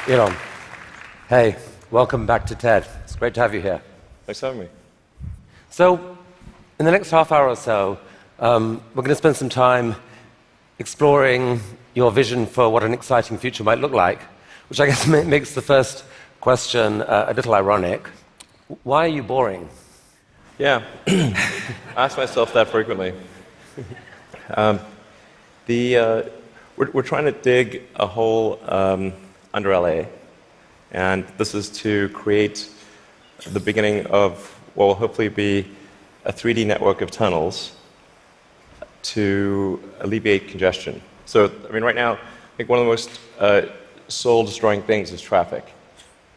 Elon, hey, welcome back to TED. It's great to have you here. Thanks for having me. So, in the next half hour or so, we're going to spend some time exploring your vision for what an exciting future might look like, which I guess makes the first question a little ironic. Why are you boring? Yeah, I ask myself that frequently. We're trying to dig a hole under LA, and this is to create the beginning of what will hopefully be a 3D network of tunnels to alleviate congestion. So, I mean, right now, I think one of the most soul-destroying things is traffic.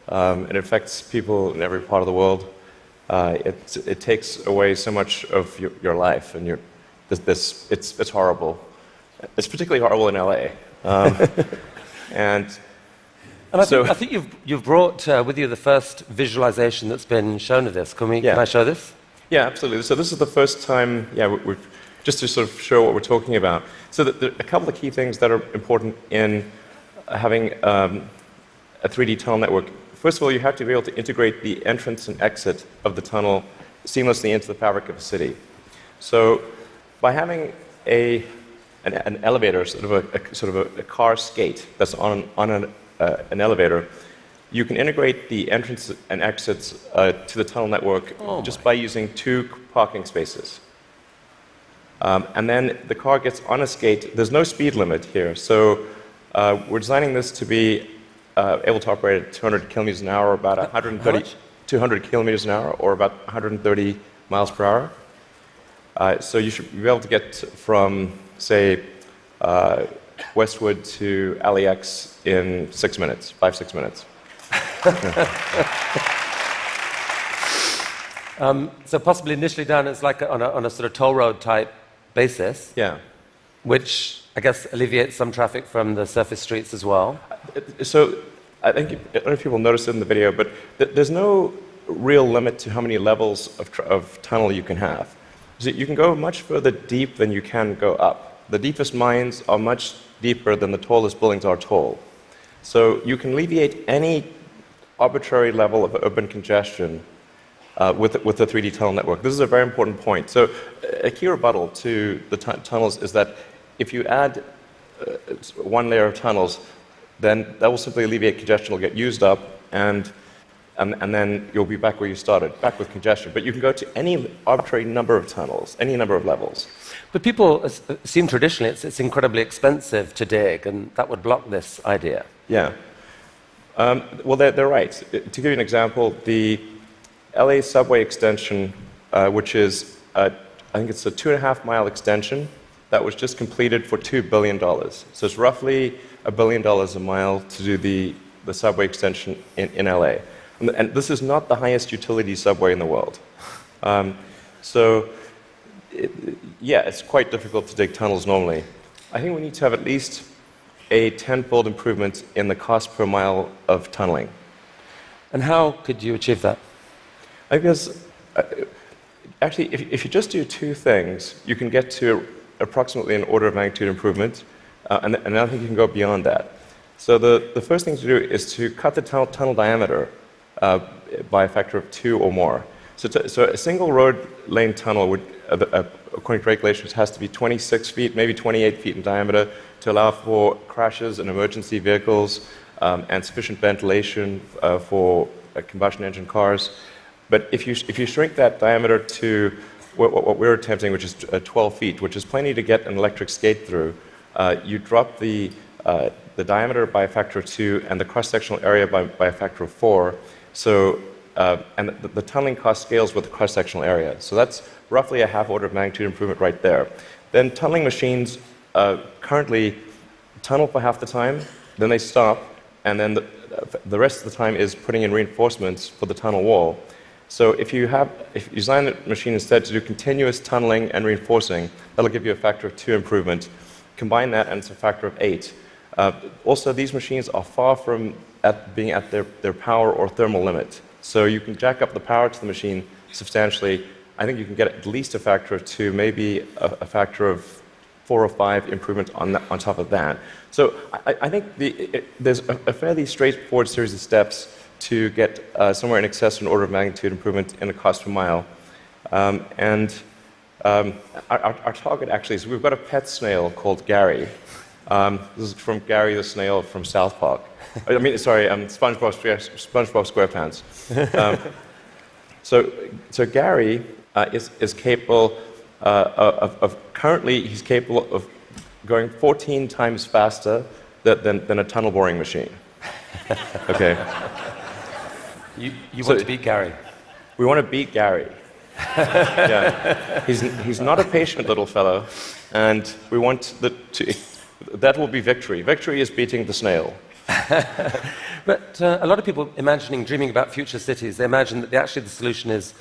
It affects people in every part of the world. It takes away so much of your life, and it's horrible. It's particularly horrible in LA. And I think you've brought with you the first visualization that's been shown of this. Can I show this? Yeah, absolutely. So this is the first time, just to sort of show what we're talking about. So there are a couple of key things that are important in having a 3D tunnel network. First of all, you have to be able to integrate the entrance and exit of the tunnel seamlessly into the fabric of a city. So by having an elevator, sort of a car skate that's on an elevator, you can integrate the entrance and exits to the tunnel network just by using 2 parking spaces. And then the car gets on a skate. There's no speed limit here, so we're designing this to be able to operate at 200 kilometers an hour, about 200 kilometers an hour, or about 130 miles per hour. So you should be able to get from, say, Westwood to LAX in 6 minutes, 5-6 minutes. So possibly initially done as like on a sort of toll road type basis. Yeah. Which I guess alleviates some traffic from the surface streets as well. So I think, I don't know if people noticed it in the video, but there's no real limit to how many levels of tunnel you can have. So you can go much further deep than you can go up. The deepest mines are much deeper than the tallest buildings are tall. So you can alleviate any arbitrary level of urban congestion with the 3D tunnel network. This is a very important point. So a key rebuttal to the tunnels is that if you add one layer of tunnels, then that will simply alleviate congestion. It'll get used up, and then you'll be back where you started, back with congestion. But you can go to any arbitrary number of tunnels, any number of levels. But people assume traditionally it's incredibly expensive to dig, and that would block this idea. Yeah. Well, they're right. To give you an example, the LA subway extension, which is, I think it's a 2.5-mile extension, that was just completed for $2 billion. So it's roughly $1 billion a mile to do the subway extension in LA. And this is not the highest utility subway in the world. It's quite difficult to dig tunnels normally. I think we need to have at least a 10-fold improvement in the cost per mile of tunneling. And how could you achieve that? I guess, actually, if you just do 2 things, you can get to approximately an order of magnitude improvement, and I think you can go beyond that. So the first thing to do is to cut the tunnel diameter by a factor of 2 or more. So a single road lane tunnel would, according to regulations, has to be 26 feet, maybe 28 feet in diameter to allow for crashes and emergency vehicles and sufficient ventilation for combustion engine cars. But if you shrink that diameter to what we're attempting, which is 12 feet, which is plenty to get an electric skate through, you drop the diameter by a factor of 2 and the cross-sectional area by a factor of 4. So, and the tunneling cost scales with the cross-sectional area. So that's roughly a half order of magnitude improvement right there. Then tunneling machines currently tunnel for half the time, then they stop, and then the rest of the time is putting in reinforcements for the tunnel wall. So if you design the machine instead to do continuous tunneling and reinforcing, that'll give you a factor of 2 improvement. Combine that and it's a factor of 8. Also, these machines are far from being at their power or thermal limit. So you can jack up the power to the machine substantially. I think you can get at least a factor of 2, maybe a factor of 4 or 5 improvements on top of that. So I think there's a fairly straightforward series of steps to get somewhere in excess of an order of magnitude improvement in the cost per mile. Our target actually is we've got a pet snail called Gary. This is from Gary the snail from South Park. I mean, sorry, SpongeBob SquarePants. So Gary is capable currently he's capable of going 14 times faster than a tunnel boring machine. Okay. You want to beat Gary? We want to beat Gary. Yeah. He's not a patient little fellow, and we want that will be victory. Victory is beating the snail. But a lot of people dreaming about future cities, they imagine that actually the solution is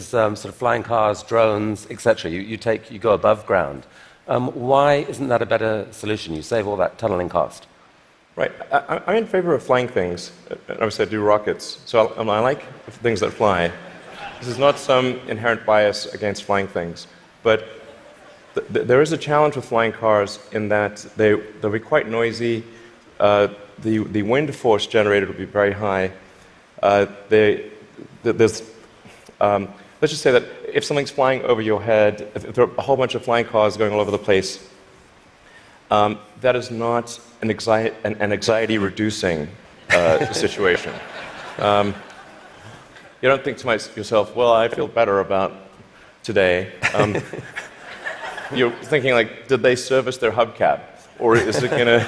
sort of flying cars, drones, etc. You go above ground. Why isn't that a better solution? You save all that tunneling cost. Right. I'm in favor of flying things. Obviously, I do rockets, so I like things that fly. This is not some inherent bias against flying things, but there is a challenge with flying cars in that they'll be quite noisy. The wind force generated will be very high. Let's just say that if something's flying over your head, if there are a whole bunch of flying cars going all over the place, that is not an anxiety-reducing situation. You don't think to yourself, well, I feel better about today. You're thinking, like, did they service their hubcap? Or is it going to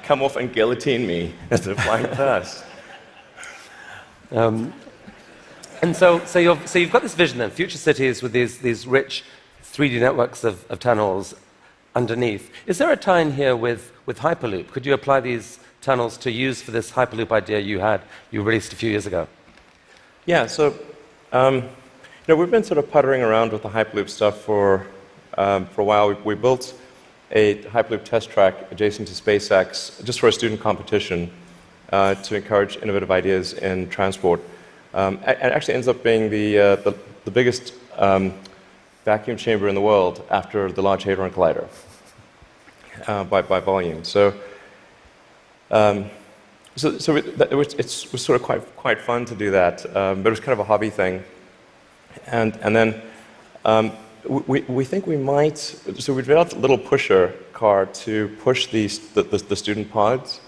come off and guillotine me as they're flying past? And so you've got this vision then, future cities with these rich 3D networks of tunnels underneath. Is there a tie-in here with Hyperloop? Could you apply these tunnels to use for this Hyperloop idea you released a few years ago? Yeah, so we've been sort of puttering around with the Hyperloop stuff for a while. We built a Hyperloop test track adjacent to SpaceX just for a student competition to encourage innovative ideas in transport. It actually ends up being the biggest vacuum chamber in the world after the Large Hadron Collider by volume. It was sort of quite fun to do that, but it was kind of a hobby thing. And then we think we might. So we developed a little pusher car to push the student pods,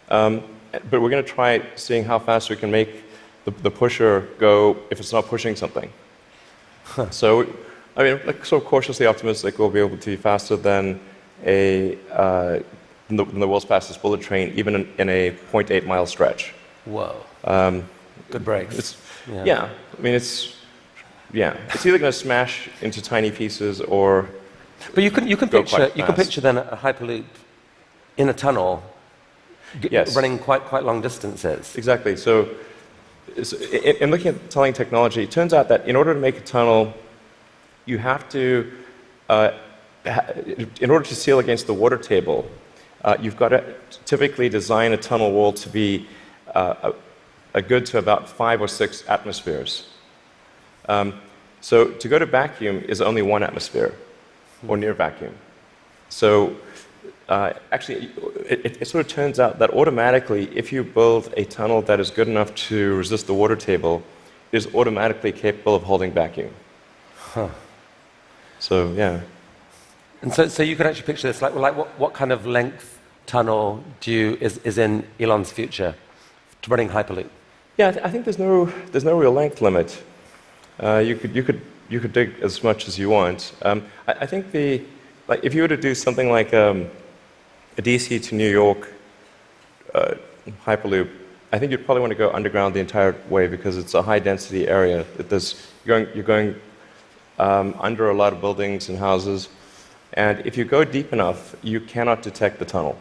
but we're going to try seeing how fast we can make the pusher go if it's not pushing something. Huh. So, I mean, like, sort of cautiously optimistic we'll be able to be faster than the world's fastest bullet train, even in a 0.8-mile stretch. Whoa. Good brakes. Yeah. I mean, it's either going to smash into tiny pieces or. But you can picture then a Hyperloop in a tunnel, yes, running quite long distances. Exactly. So in looking at tunneling technology, it turns out that in order to make a tunnel, you have to, in order to seal against the water table, you've got to typically design a tunnel wall to be a good to about 5 or 6 atmospheres. So to go to vacuum is only 1 atmosphere, or near vacuum. So actually, it sort of turns out that automatically, if you build a tunnel that is good enough to resist the water table, it is automatically capable of holding vacuum. Huh. So, yeah. And so you can actually picture this, like what kind of length tunnel is in Elon's future to running Hyperloop? Yeah, I think there's no real length limit. You could dig as much as you want. I think if you were to do something like a DC to New York Hyperloop, I think you'd probably want to go underground the entire way because it's a high density area. You're going under a lot of buildings and houses, and if you go deep enough, you cannot detect the tunnel.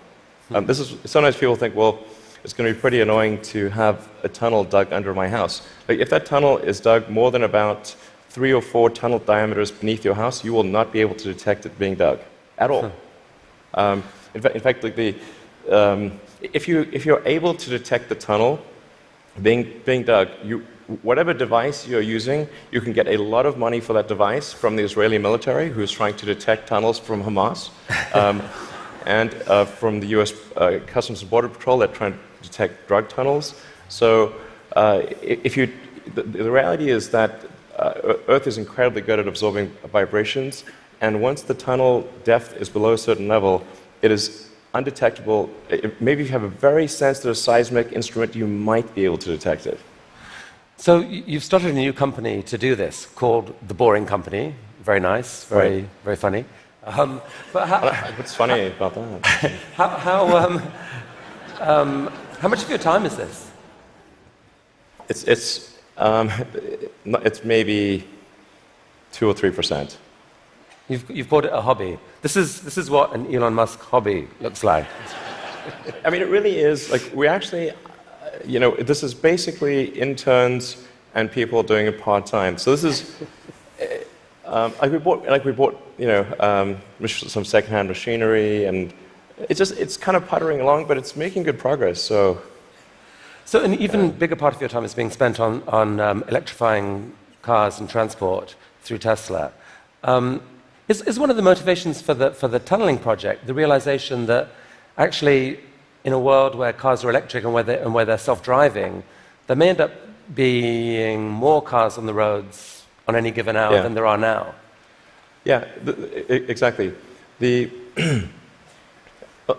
Sometimes people think, well, it's going to be pretty annoying to have a tunnel dug under my house. Like, if that tunnel is dug more than about 3 or 4 tunnel diameters beneath your house, you will not be able to detect it being dug at all. In fact, like if you're able to detect the tunnel being dug, whatever device you're using, you can get a lot of money for that device from the Israeli military, who's trying to detect tunnels from Hamas, and from the US Customs and Border Patrol that trying to detect drug tunnels. So the reality is that Earth is incredibly good at absorbing vibrations, and once the tunnel depth is below a certain level, it is undetectable. Maybe if you have a very sensitive seismic instrument, you might be able to detect it. So you've started a new company to do this called The Boring Company. Very nice, very funny. But what's funny about that? How much of your time is this? It's maybe 2 or 3%. You've called it a hobby. This is what an Elon Musk hobby looks like. I mean, it really is. Like, we actually, this is basically interns and people doing it part-time. So this is, we bought, some second-hand machinery, and it's kind of puttering along, but it's making good progress. So an even bigger part of your time is being spent on electrifying cars and transport through Tesla. Is one of the motivations for the tunneling project the realization that actually, in a world where cars are electric and where they're self-driving, there may end up being more cars on the roads on any given hour than there are now? Yeah, exactly. A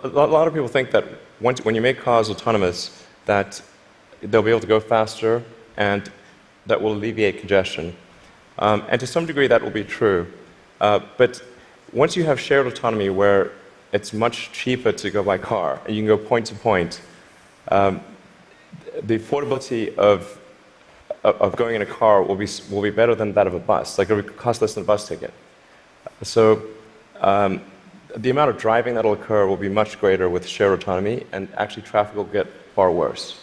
lot of people think that when you make cars autonomous, that they'll be able to go faster and that will alleviate congestion. And to some degree, that will be true. But once you have shared autonomy where it's much cheaper to go by car, and you can go point to point, the affordability of going in a car will be better than that of a bus. Like, it will cost less than a bus ticket. So the amount of driving that will occur will be much greater with shared autonomy, and actually traffic will get far worse.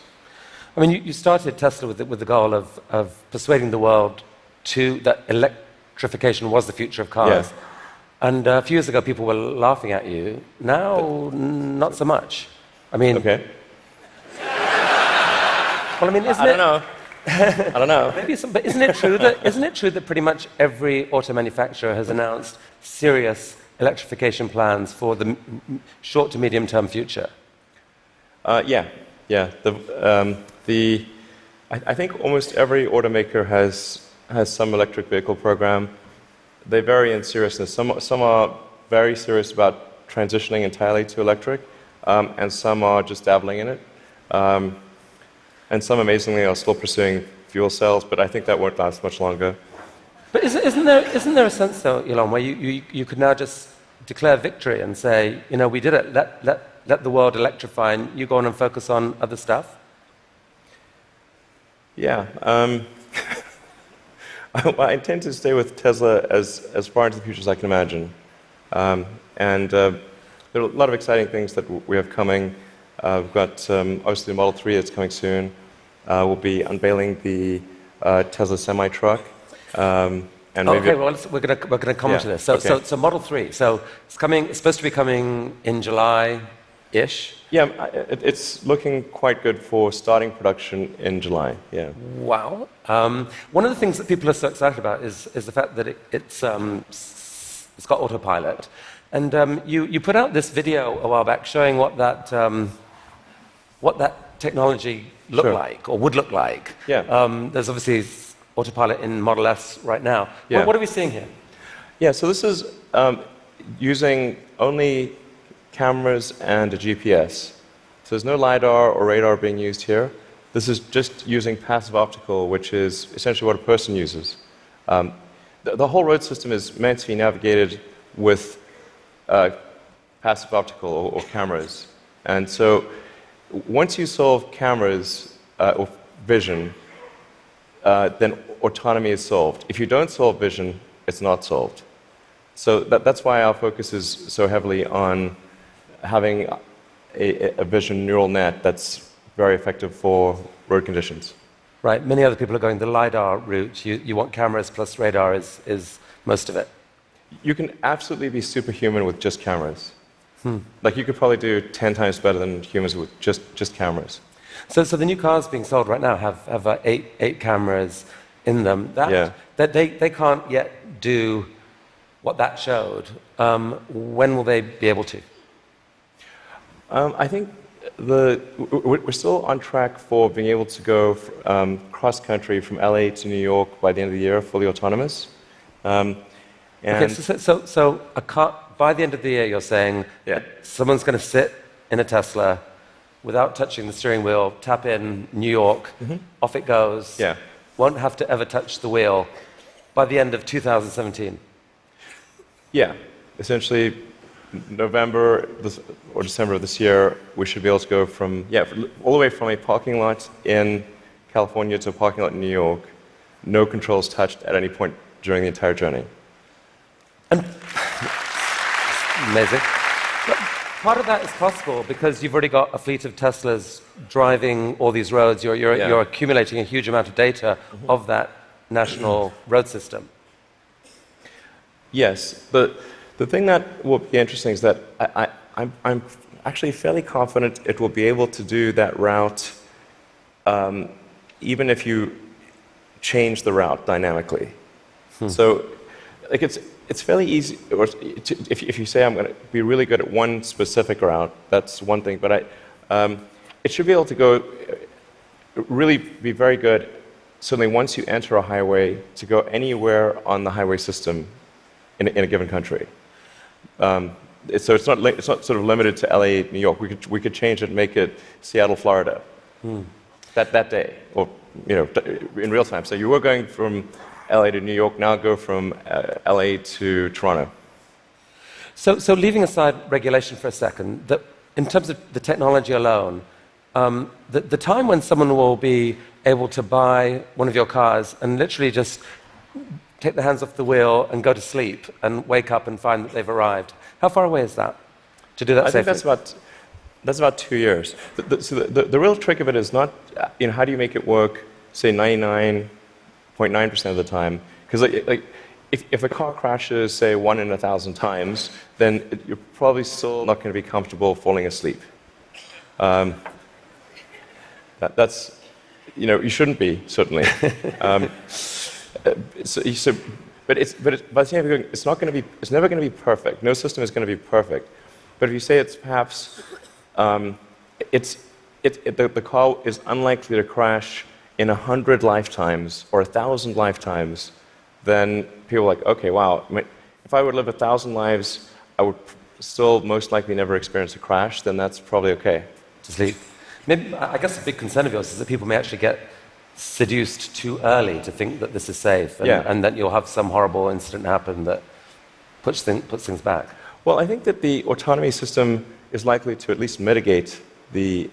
I mean, you started Tesla with the goal of persuading the world that electrification was the future of cars. Yeah. And a few years ago, people were laughing at you. Now, not so much. I mean... Okay. Well, I mean, I don't know. I don't know. Maybe but isn't it true that pretty much every auto manufacturer has announced serious electrification plans for the short to medium term future? Yeah. I think almost every automaker has some electric vehicle program. They vary in seriousness. Some are very serious about transitioning entirely to electric, and some are just dabbling in it. And some, amazingly, are still pursuing fuel cells, but I think that won't last much longer. But isn't there a sense, though, Elon, where you could now just declare victory and say, we did it, let the world electrify, and you go on and focus on other stuff? Yeah. I intend to stay with Tesla as far into the future as I can imagine. And there are a lot of exciting things that we have coming. We've got, obviously, the Model 3 that's coming soon. We'll be unveiling the Tesla semi-truck. And okay, well, we're going to come to this. So Model 3. So it's supposed to be coming in July-ish. Yeah, it's looking quite good for starting production in July. Yeah. Wow. One of the things that people are so excited about is the fact that it's got autopilot. And you put out this video a while back showing what that technology looked like, or would look like. Yeah. There's obviously autopilot in Model S right now. Yeah. What are we seeing here? Yeah, so this is using only cameras and a GPS. So there's no LiDAR or radar being used here. This is just using passive optical, which is essentially what a person uses. The whole road system is meant to be navigated with passive optical or cameras. And so once you solve cameras or vision, then autonomy is solved. If you don't solve vision, it's not solved. So that's why our focus is so heavily on having a vision neural net that's very effective for road conditions. Right. Many other people are going the LiDAR route. You want cameras plus radar is most of it. You can absolutely be superhuman with just cameras. Like, you could probably do 10 times better than humans with just cameras. So the new cars being sold right now have eight cameras in them. That they can't yet do what that showed. When will they be able to? I think we're still on track for being able to go cross-country from LA to New York by the end of the year, fully autonomous. Okay, so a car, by the end of the year, you're saying someone's going to sit in a Tesla without touching the steering wheel, tap in New York, off it goes, won't have to ever touch the wheel by the end of 2017. Yeah, essentially November or December of this year, we should be able to go from, all the way from a parking lot in California to a parking lot in New York, no controls touched at any point during the entire journey. Amazing. But part of that is possible because you've already got a fleet of Teslas driving all these roads. You're accumulating a huge amount of data of that national road system. Yes. The thing that will be interesting is that I'm actually fairly confident it will be able to do that route even if you change the route dynamically. So like it's fairly easy. If you say I'm going to be really good at one specific route, that's one thing. But it should be able to go really be very good. Certainly, once you enter a highway, to go anywhere on the highway system in a given country. So it's not sort of limited to LA, New York. We could change it and make it Seattle, Florida, that day, or in real time. So you were going from LA to New York, now go from LA to Toronto. So leaving aside regulation for a second, in terms of the technology alone, the time when someone will be able to buy one of your cars and literally just take their hands off the wheel and go to sleep and wake up and find that they've arrived, how far away is that to do that safely? I think that's about 2 years. So the real trick of it is not, how do you make it work, say 99.9% of the time? Because if a car crashes, say 1 in 1,000 times, then you're probably still not going to be comfortable falling asleep. That's, you shouldn't be, certainly. But by the same time, it's never going to be perfect. No system is going to be perfect. But if you say it's perhaps, the car is unlikely to crash in 100 lifetimes or 1,000 lifetimes, then people are like, okay, wow, if I would live 1,000 lives, I would still most likely never experience a crash, then that's probably okay. To sleep. Maybe, I guess a big concern of yours is that people may actually get seduced too early to think that this is safe, and that you'll have some horrible incident happen that puts things back. Well, I think that the autonomy system is likely to at least mitigate the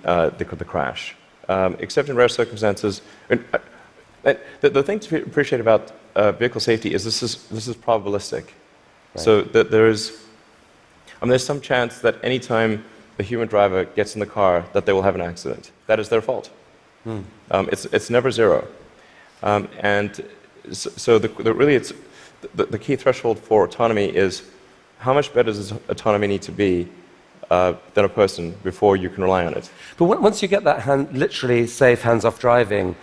crash. Except in rare circumstances. The thing to appreciate about vehicle safety is this is probabilistic. Right. So that there's some chance that any time the human driver gets in the car that they will have an accident. That is their fault. It's never zero. And so the key threshold for autonomy is how much better does autonomy need to be than a person before you can rely on it. But once you get that literally safe hands-off driving,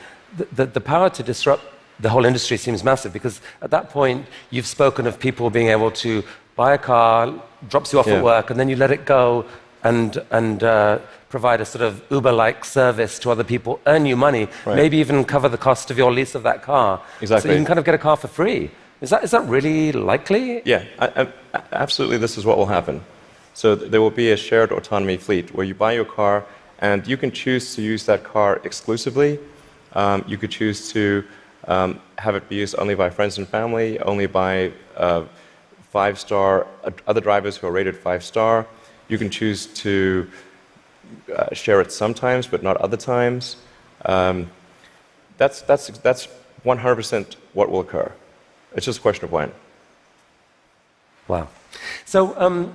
the power to disrupt the whole industry seems massive, because at that point you've spoken of people being able to buy a car, drops you off at work, and then you let it go and provide a sort of Uber-like service to other people, earn you money, maybe even cover the cost of your lease of that car. Exactly. So you can kind of get a car for free. Is that really likely? Yeah, absolutely. This is what will happen. So there will be a shared autonomy fleet where you buy your car and you can choose to use that car exclusively. You could choose to have it be used only by friends and family, only by 5-star other drivers who are rated 5-star. You can choose to share it sometimes, but not other times. That's 100% what will occur. It's just a question of when. Wow. So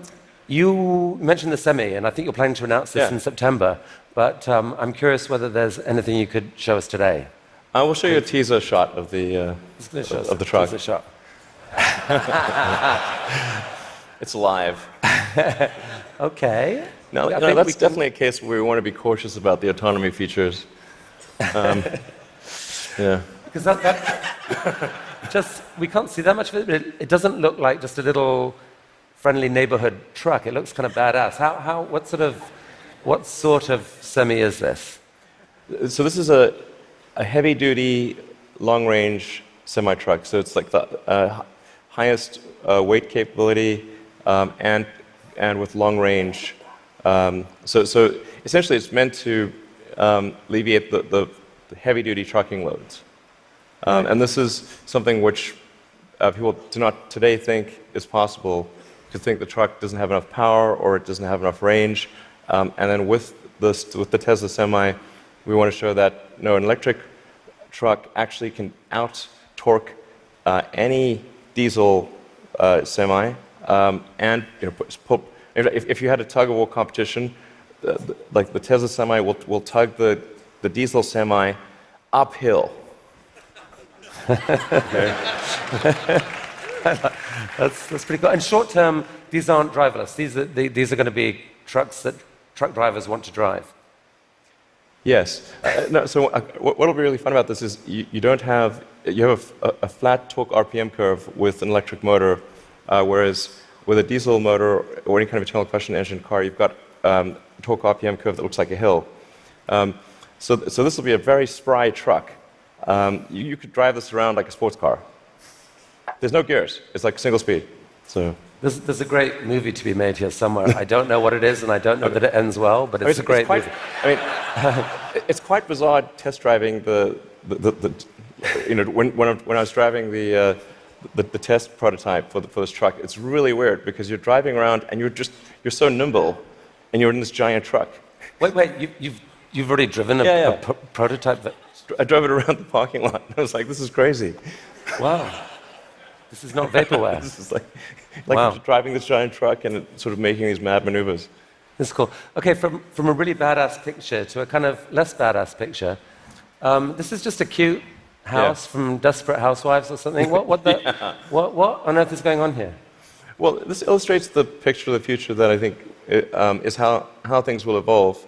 you mentioned the Semi, and I think you're planning to announce this in September. But I'm curious whether there's anything you could show us today. I will show you a teaser shot of the truck. Teaser shot. It's live. Okay. No, I no, think that's definitely a case where we want to be cautious about the autonomy features. Yeah. Because that just, we can't see that much of it, but it doesn't look like just a little friendly neighborhood truck. It looks kind of badass. What sort of semi is this? So this is a heavy-duty, long-range semi-truck. So it's like the highest weight capability and with long range. So essentially, it's meant to alleviate the heavy-duty trucking loads. And this is something which people do not today think is possible, because think the truck doesn't have enough power or it doesn't have enough range. And then with the Tesla Semi, we want to show that an electric truck actually can out-torque any diesel semi. And if you had a tug-of-war competition, like the Tesla Semi will tug the diesel Semi uphill. Okay. That's pretty cool. And short term, these aren't driverless. These are going to be trucks that truck drivers want to drive. Yes. No, so what will be really fun about this is you have a flat torque RPM curve with an electric motor, whereas with a diesel motor or any kind of internal combustion engine car, you've got a torque RPM curve that looks like a hill. So this will be a very spry truck. You could drive this around like a sports car. There's no gears. It's like single speed. So there's a great movie to be made here somewhere. I don't know what it is, and I don't know that it ends well, but it's a great movie. It's quite bizarre test driving when I was driving the test prototype for this truck. It's really weird because you're driving around and you're so nimble, and you're in this giant truck. Wait, you've already driven a prototype? I drove it around the parking lot. I was like, this is crazy. Wow. This is not vaporware. This is like wow. Driving this giant truck and sort of making these mad maneuvers. This is cool. Okay, from a really badass picture to a kind of less badass picture. This is just a cute house from Desperate Housewives or something. What on earth is going on here? Well, this illustrates the picture of the future that I think is how things will evolve.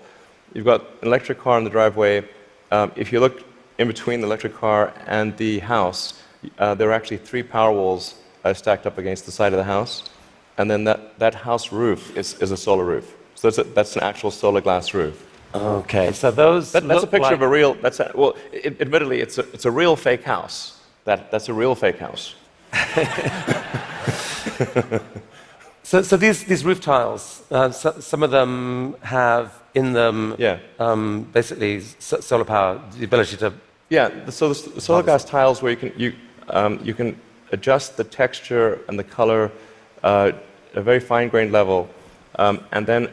You've got an electric car in the driveway. If you look in between the electric car and the house, there are actually 3 power walls stacked up against the side of the house. And then that house roof is a solar roof. So that's an actual solar glass roof. Okay, so that's a picture of a real. Admittedly, it's a real fake house. That's a real fake house. So these roof tiles, some of them have in them basically solar power, the ability to. Yeah, so the solar glass tiles where you can adjust the texture and the color at a very fine-grained level, and then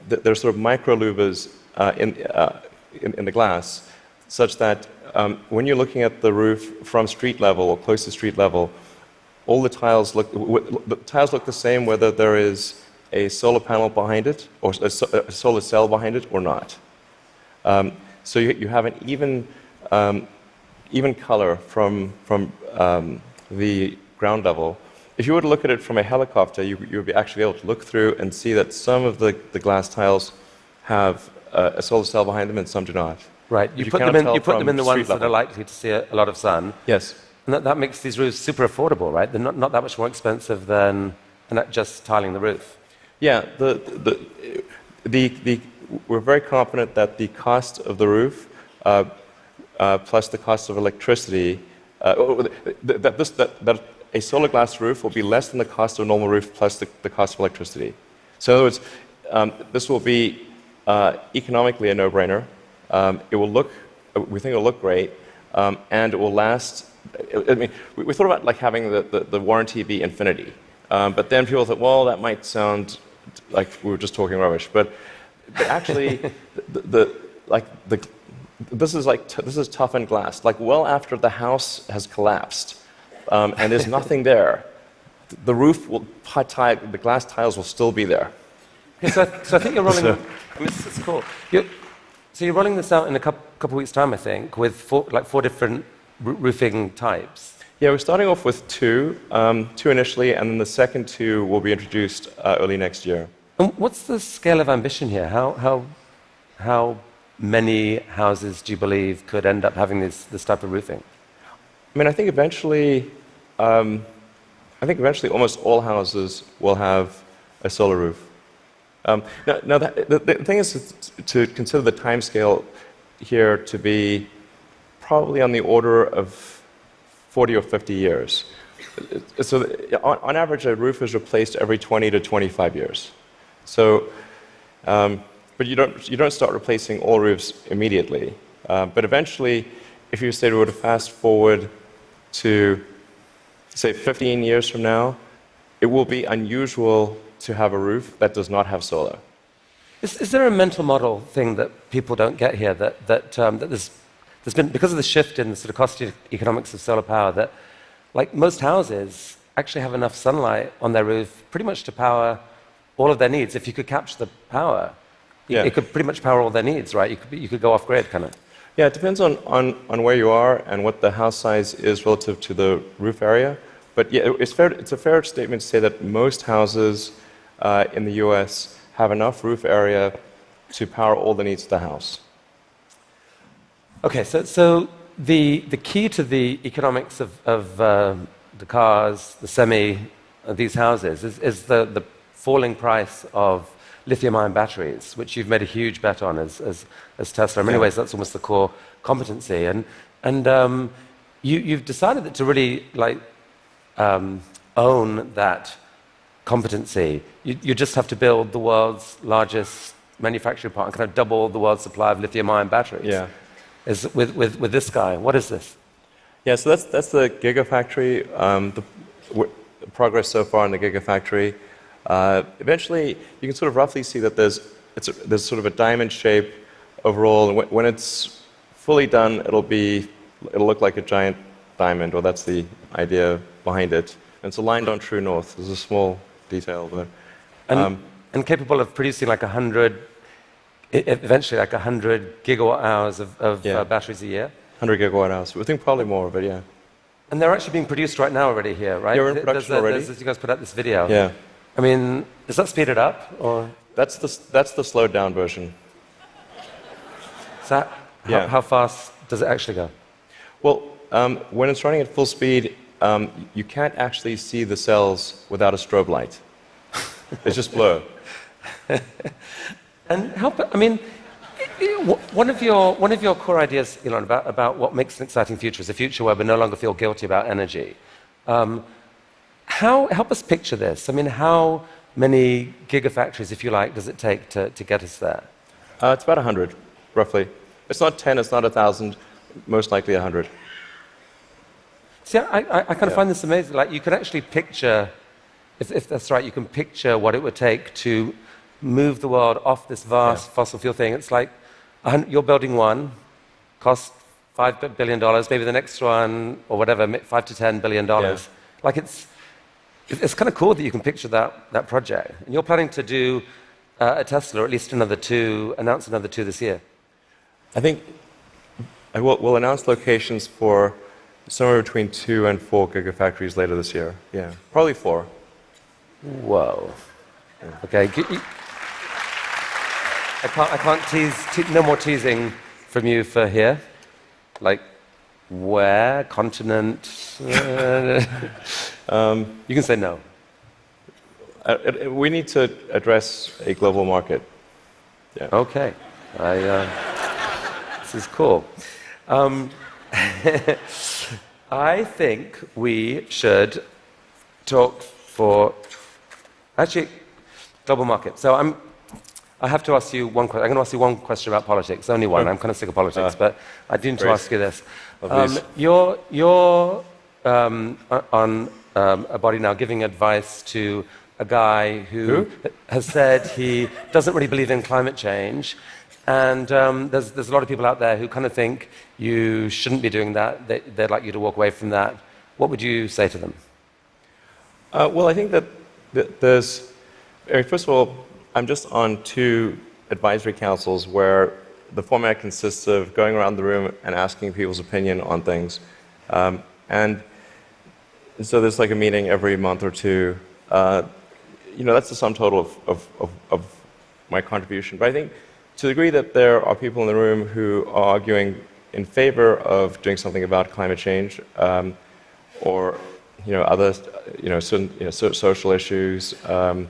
there's sort of micro louvers in the glass, such that when you're looking at the roof from street level or close to street level, all the tiles look the same whether there is a solar panel behind it or a solar cell behind it or not. So you have an even color from the ground level. If you were to look at it from a helicopter, you would be actually able to look through and see that some of the glass tiles have a solar cell behind them and some do not. Right. You put them in the ones that are likely to see a lot of sun. Yes. And that makes these roofs super affordable, right? They're not that much more expensive than just tiling the roof. Yeah. We're very confident that the cost of the roof plus the cost of electricity, that a solar glass roof will be less than the cost of a normal roof plus the cost of electricity. So in other words, this will be economically a no-brainer. We think it'll look great, and it will last. I mean, we thought about like having the warranty be infinity, but then people thought, well, that might sound like we were just talking rubbish. But actually, this is toughened glass. Like well after the house has collapsed, and there's nothing there, the roof the glass tiles will still be there. Okay, so I think you're rolling. It's cool. So you're rolling this out in a couple weeks' time, I think, with four different roofing types. Yeah, we're starting off with two initially, and then the second 2 will be introduced early next year. And what's the scale of ambition here? How many houses do you believe could end up having this type of roofing? I mean, I think eventually almost all houses will have a solar roof. Now the thing is to consider the time scale here to be probably on the order of 40 or 50 years. So on average, a roof is replaced every 20 to 25 years. So, but you don't start replacing all roofs immediately. But eventually, if you say we were to fast forward to, say, 15 years from now, it will be unusual to have a roof that does not have solar. Is there a mental model thing that people don't get here that there's been, because of the shift in the sort of cost economics of solar power, that like most houses actually have enough sunlight on their roof pretty much to power all of their needs. If you could capture the power, it could pretty much power all their needs, right? You could go off grid, kind of. Yeah, it depends on where you are and what the house size is relative to the roof area. But yeah, it's a fair statement to say that most houses in the US have enough roof area to power all the needs of the house. Okay, so the key to the economics of the cars, the these houses, is the falling price of lithium-ion batteries, which you've made a huge bet on as Tesla. In many ways, that's almost the core competency. And you've decided that to really own that competency, you just have to build the world's largest manufacturing plant and kind of double the world's supply of lithium-ion batteries. Yeah. With this guy. What is this? Yeah, so that's the Gigafactory. The progress so far in the Gigafactory. Eventually, you can sort of roughly see that there's sort of a diamond shape overall, and when it's fully done, it'll look like a giant diamond, or that's the idea behind it. And it's aligned on true north. There's a small detail there. And capable of producing eventually 100 gigawatt hours of batteries a year? 100 gigawatt hours. We think probably more, but yeah. And they're actually being produced right now already here, right? Yeah, we're in production already. You guys put out this video. Yeah. I mean, does that speed it up, or? That's the slowed down version. How fast does it actually go? Well, when it's running at full speed, you can't actually see the cells without a strobe light. It's just blur. And one of your core ideas, Elon, about what makes an exciting future is a future where we no longer feel guilty about energy. Help us picture this. I mean, how many gigafactories, if you like, does it take to get us there? It's about 100, roughly. It's not 10, it's not 1,000, most likely 100. See, I kind of find this amazing. Like, you can actually picture, if that's right, you can picture what it would take to move the world off this vast fossil fuel thing. It's like you're building one, cost $5 billion, maybe the next one, or whatever, $5 to $10 billion. Yeah. Like, it's kind of cool that you can picture that project. And you're planning to do a Tesla, or at least announce another two this year. I think we'll announce locations for somewhere between 2 and 4 gigafactories later this year. Yeah, probably 4. Whoa. Okay. I can't tease. No more teasing from you for here. Like, where? Continent? You can say no. We need to address a global market. Yeah. Okay. This is cool. I think we should talk for global market. So I have to ask you one question. I'm going to ask you one question about politics. Only one. I'm kind of sick of politics, but I do need to ask you this. You're on a body now giving advice to a guy who has said he doesn't really believe in climate change. And there's a lot of people out there who kind of think you shouldn't be doing that. They'd like you to walk away from that. What would you say to them? Well, I think that first of all, I'm just on 2 advisory councils where the format consists of going around the room and asking people's opinion on things. And so there's like a meeting every month or 2. that's the sum total of my contribution. But I think to the degree that there are people in the room who are arguing in favor of doing something about climate change, or other certain social issues. I've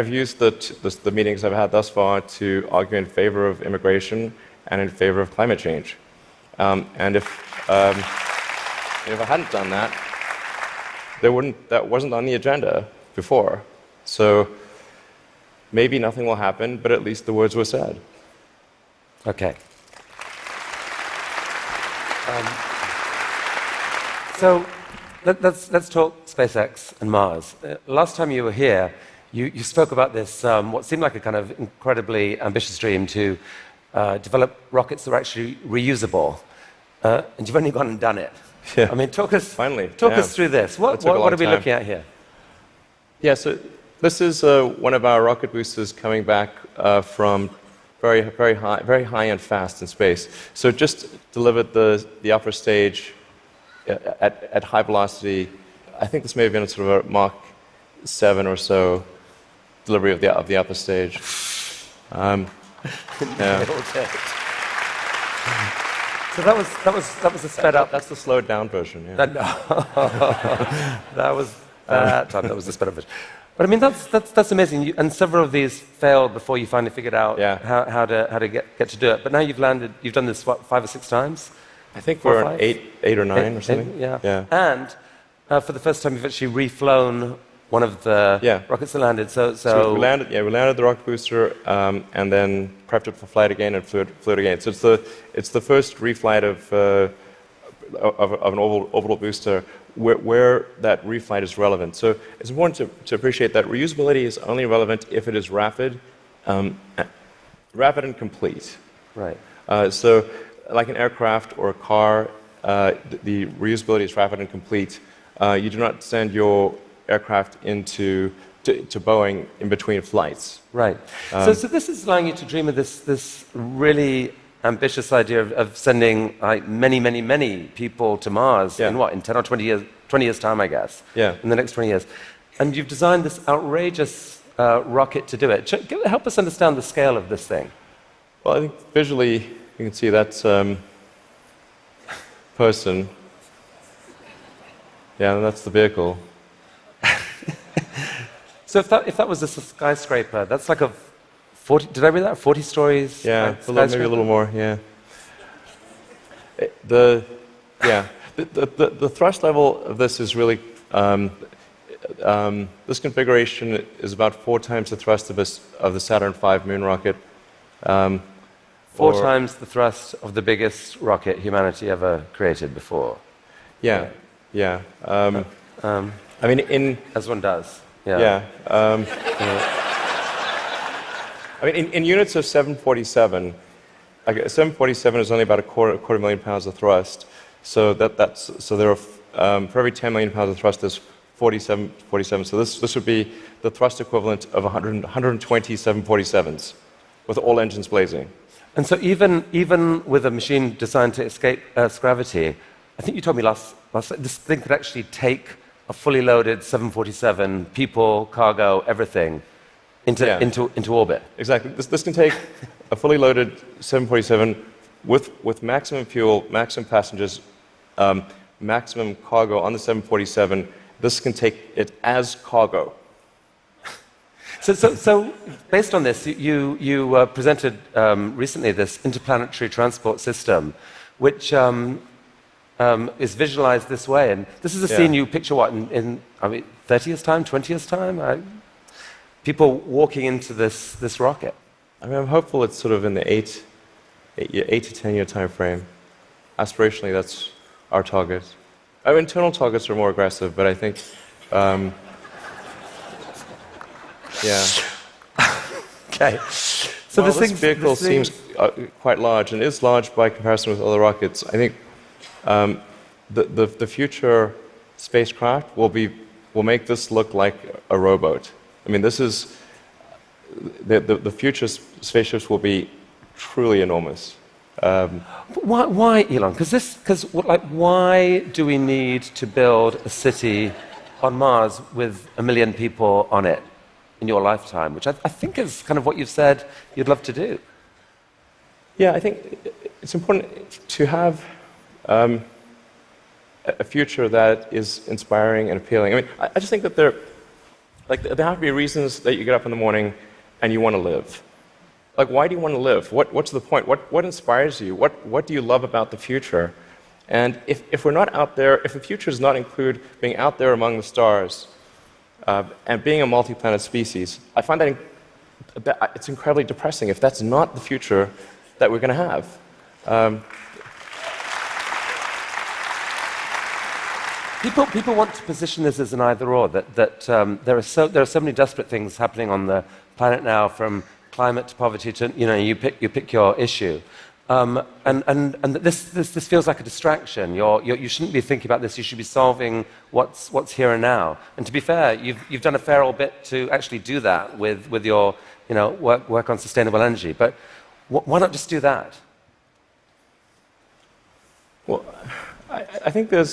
used the meetings I've had thus far to argue in favor of immigration and in favor of climate change. And if I hadn't done that, that wasn't on the agenda before. So maybe nothing will happen, but at least the words were said. Okay. So let's talk SpaceX and Mars. Last time you were here, you spoke about this, what seemed like a kind of incredibly ambitious dream to develop rockets that are actually reusable. And you've only gone and done it. Yeah. I mean, talk us through this. What are we looking at here? Yeah, so this is one of our rocket boosters coming back from very high and fast in space. So it just delivered the upper stage at high velocity. I think this may have been sort of a Mach 7 or so delivery of the upper stage. Yeah. So that was a sped up. That's the slowed down version. Yeah. That was the sped up version. But I mean, that's amazing. And several of these failed before you finally figured out how to get to do it. But now you've landed. You've done this 5 or 6 times. I think we're on 8 or 9 or something. Yeah. And for the first time, you've actually reflown one of the rockets that landed. So we landed the rocket booster, and then prepped it for flight again and flew it again. So it's the first reflight of an orbital booster where that reflight is relevant. So it's important to appreciate that reusability is only relevant if it is rapid and complete. Right. So like an aircraft or a car, the reusability is rapid and complete. You do not send your aircraft to Boeing in between flights. Right. So this is allowing you to dream of this really ambitious idea of sending many people to Mars in 10 or 20 years time, I guess. Yeah. In the next 20 years. And you've designed this outrageous rocket to do it. Help us understand the scale of this thing. Well, I think visually you can see that's person. Yeah, and that's the vehicle. So if that was a skyscraper, that's like a 40. Did I read that? 40 stories. Yeah, maybe a little more. Yeah. The thrust level of this is really this configuration is about 4 times the thrust of the Saturn V moon rocket. 4 times the thrust of the biggest rocket humanity ever created before. Yeah. I mean, as one does. Yeah. I mean, in units of 747, 747 is only about a quarter million pounds of thrust. So so there are for every 10 million pounds of thrust, there's 47. So this would be the thrust equivalent of 120 747s, with all engines blazing. And so even with a machine designed to escape Earth's gravity, I think you told me last this thing could actually take a fully loaded 747, people, cargo, everything, into orbit. Exactly. This can take a fully loaded 747 with maximum fuel, maximum passengers, maximum cargo on the 747. This can take it as cargo. So based on this, you presented recently this interplanetary transport system, which is visualized this way. And this is a scene you picture in 30 years' time, 20 years' time? People walking into this rocket. I mean, I'm hopeful it's sort of in the 8 to 10 year time frame. Aspirationally, that's our target. Our internal targets are more aggressive, but I think, Okay. So this vehicle seems quite large, and is large by comparison with other rockets. I think the future spacecraft will make this look like a rowboat. I mean, this is the future spaceships will be truly enormous. Why, Elon? Because why do we need to build a city on Mars with 1 million people on it in your lifetime, which I think is kind of what you've said you'd love to do. Yeah, I think it's important to have a future that is inspiring and appealing. I mean, I just think that there have to be reasons that you get up in the morning and you want to live. Like, why do you want to live? What's the point? What inspires you? What do you love about the future? And if we're not out there, if the future does not include being out there among the stars and being a multi-planet species, I find that it's incredibly depressing if that's not the future that we're going to have. People want to position this as an either-or, that there are so many desperate things happening on the planet now, from climate to poverty to, you pick your issue. And this feels like a distraction. You shouldn't be thinking about this. You should be solving what's here and now. And to be fair, you've done a fair old bit to actually do that with your work on sustainable energy. But why not just do that? Well, I think I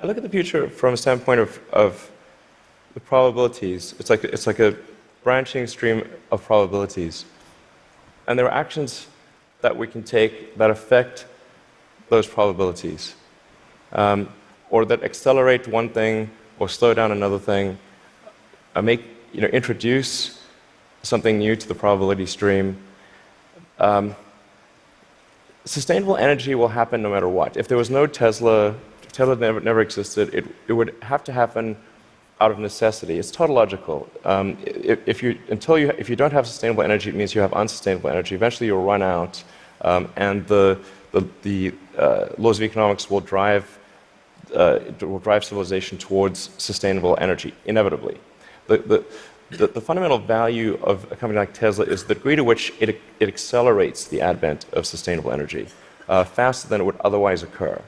look at the future from a standpoint of the probabilities. It's like a branching stream of probabilities. And there are actions that we can take that affect those probabilities, or that accelerate one thing or slow down another thing, introduce something new to the probability stream. Sustainable energy will happen no matter what. If there was no Tesla, if Tesla never existed, it would have to happen out of necessity. It's tautological. If you don't have sustainable energy, it means you have unsustainable energy. Eventually, you'll run out, and the laws of economics will drive civilization towards sustainable energy inevitably. The fundamental value of a company like Tesla is the degree to which it accelerates the advent of sustainable energy faster than it would otherwise occur.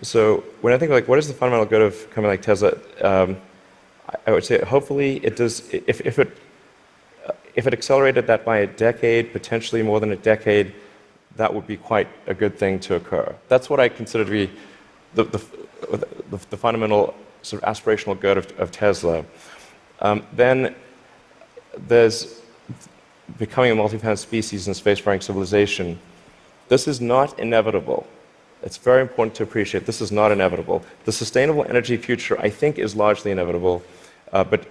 So when I think what is the fundamental good of a company like Tesla, I would say hopefully it does. If it accelerated that by a decade, potentially more than a decade, that would be quite a good thing to occur. That's what I consider to be the fundamental sort of aspirational good of Tesla. Then there's becoming a multi-planet species and spacefaring civilization. This is not inevitable. It's very important to appreciate this is not inevitable. The sustainable energy future, I think, is largely inevitable, but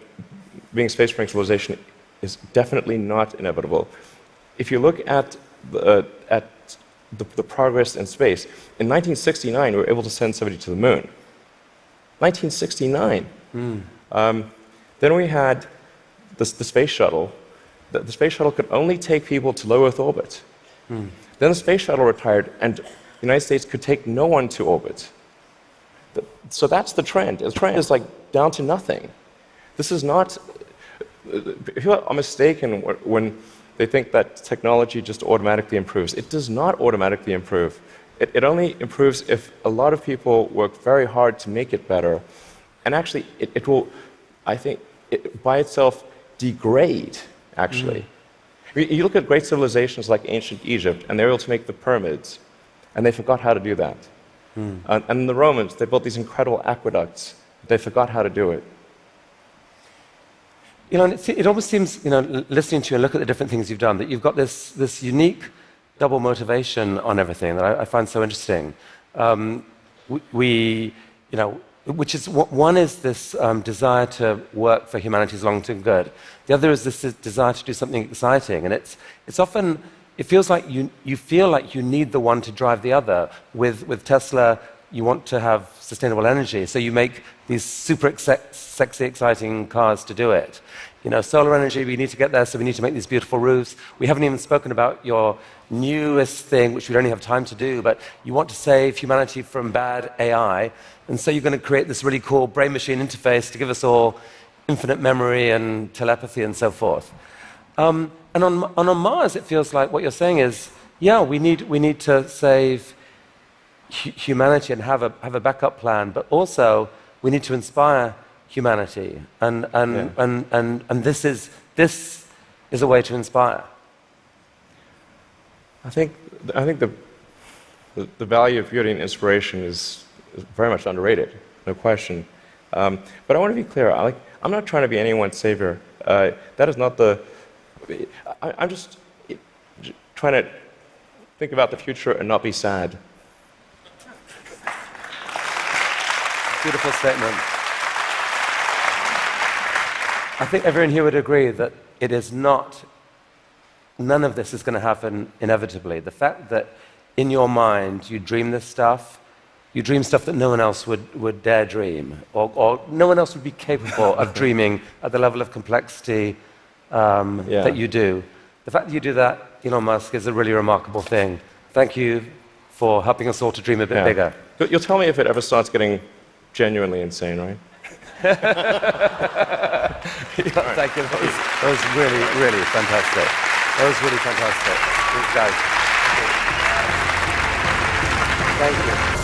being a spacefaring civilization is definitely not inevitable. If you look at the progress in space, in 1969 we were able to send somebody to the moon. 1969. Then we had the space shuttle. The space shuttle could only take people to low Earth orbit. Then the space shuttle retired, and the United States could take no one to orbit. So that's the trend. The trend is down to nothing. This is not. People are mistaken when they think that technology just automatically improves. It does not automatically improve. It only improves if a lot of people work very hard to make it better. And actually, it will, I think, by itself degrade, actually. You look at great civilizations like ancient Egypt, and they're able to make the pyramids, and they forgot how to do that. And the Romans, they built these incredible aqueducts. They forgot how to do it. It almost seems, listening to you and look at the different things you've done, that you've got this unique double motivation on everything that I find so interesting. Which is one is this desire to work for humanity's long-term good. The other is this desire to do something exciting, and it's often it feels like you feel like you need the one to drive the other. With Tesla, you want to have sustainable energy, so you make these super sexy, exciting cars to do it. Solar energy, we need to get there, so we need to make these beautiful roofs. We haven't even spoken about your newest thing, which we don't have time to do, but you want to save humanity from bad AI, and so you're going to create this really cool brain-machine interface to give us all infinite memory and telepathy and so forth. And on Mars, it feels like what you're saying is, yeah, we need to save humanity and have a backup plan, but also we need to inspire humanity, and this is a way to inspire. I think the value of beauty and inspiration is very much underrated, no question. But I want to be clear. I'm not trying to be anyone's savior. That is not the. I'm just trying to think about the future and not be sad. Beautiful statement. I think everyone here would agree that it is not, none of this is going to happen inevitably. The fact that in your mind you dream this stuff, you dream stuff that no one else would dare dream, or no one else would be capable of dreaming at the level of complexity that you do. The fact that you do that, Elon Musk, is a really remarkable thing. Thank you for helping us all to dream a bit bigger. You'll tell me if it ever starts getting genuinely insane, right? Thank you. That was really, really fantastic. That was really fantastic. Thanks, guys. Thank you.